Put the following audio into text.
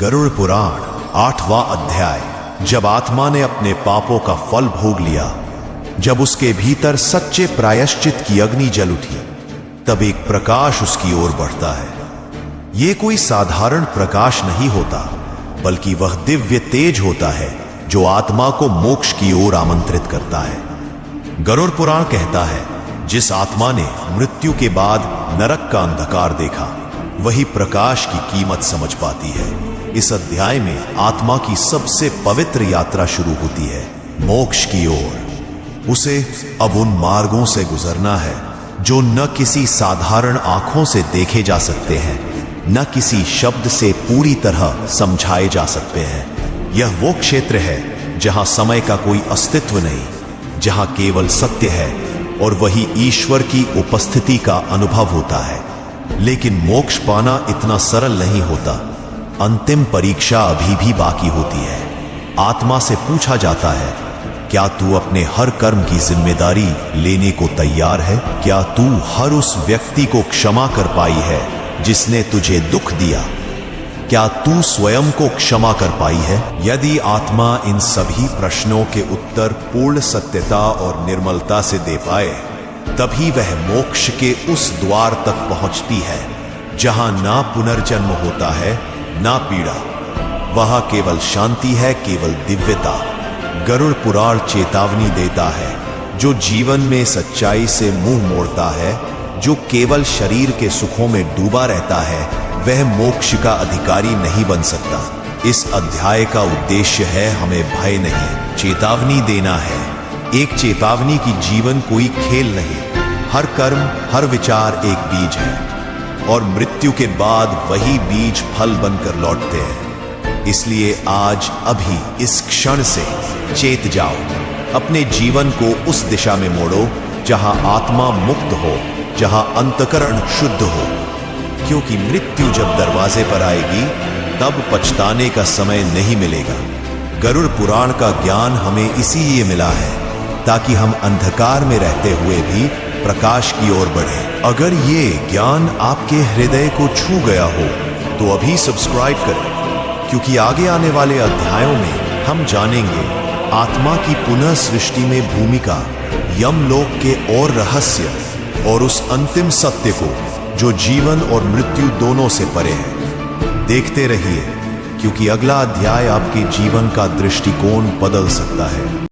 गरुड़ पुराण 8वां अध्याय। जब आत्मा ने अपने पापों का फल भोग लिया, जब उसके भीतर सच्चे प्रायश्चित की अग्नि जल उठी, तब एक प्रकाश उसकी ओर बढ़ता है। यह कोई साधारण प्रकाश नहीं होता, बल्कि वह दिव्य तेज होता है जो आत्मा को मोक्ष की ओर आमंत्रित करता है। गरुड़ पुराण कहता है, जिस आत्मा ने मृत्यु के बाद नरक का अंधकार देखा, वही प्रकाश की कीमत समझ पाती है। इस अध्याय में आत्मा की सबसे पवित्र यात्रा शुरू होती है, मोक्ष की ओर। उसे अब उन मार्गों से गुजरना है जो न किसी साधारण आंखों से देखे जा सकते हैं, न किसी शब्द से पूरी तरह समझाए जा सकते हैं। यह वो क्षेत्र है जहां समय का कोई अस्तित्व नहीं, जहां केवल सत्य है और वही ईश्वर की उपस्थिति का अनुभव होता है। लेकिन मोक्ष पाना इतना सरल नहीं होता। अंतिम परीक्षा अभी भी बाकी होती है। आत्मा से पूछा जाता है, क्या तू अपने हर कर्म की जिम्मेदारी लेने को तैयार है? क्या तू हर उस व्यक्ति को क्षमा कर पाई है जिसने तुझे दुख दिया? क्या तू स्वयं को क्षमा कर पाई है? यदि आत्मा इन सभी प्रश्नों के उत्तर पूर्ण सत्यता और निर्मलता से दे पाए, तभी वह मोक्ष के उस द्वार तक पहुंचती है जहां ना पुनर्जन्म होता है, ना पीड़ा। वहां केवल शांति है, केवल दिव्यता। गरुड़ पुराण चेतावनी देता है, जो जीवन में सच्चाई से मुंह मोड़ता है, जो केवल शरीर के सुखों में डूबा रहता है, वह मोक्ष का अधिकारी नहीं बन सकता। इस अध्याय का उद्देश्य है हमें भय नहीं, चेतावनी देना है। एक चेतावनी की जीवन कोई खेल नहीं। हर कर्म, हर विचार एक बीज है और मृत्यु के बाद वही बीज फल बनकर लौटते हैं। इसलिए आज अभी इस क्षण से चेत जाओ, अपने जीवन को उस दिशा में मोड़ो जहां आत्मा मुक्त हो, जहां अंतःकरण शुद्ध हो। क्योंकि मृत्यु जब दरवाजे पर आएगी, तब पछताने का समय नहीं मिलेगा। गरुड़ पुराण का ज्ञान हमें इसीलिए मिला है ताकि हम अंधकार में रहते हुए भी प्रकाश की ओर बढ़ें। अगर ये ज्ञान आपके हृदय को छू गया हो तो अभी सब्सक्राइब करें, क्योंकि आगे आने वाले अध्यायों में हम जानेंगे आत्मा की पुनः सृष्टि में भूमिका, यमलोक के और रहस्य और उस अंतिम सत्य को जो जीवन और मृत्यु दोनों से परे है। देखते रहिए, क्योंकि अगला अध्याय आपके जीवन का दृष्टिकोण बदल सकता है।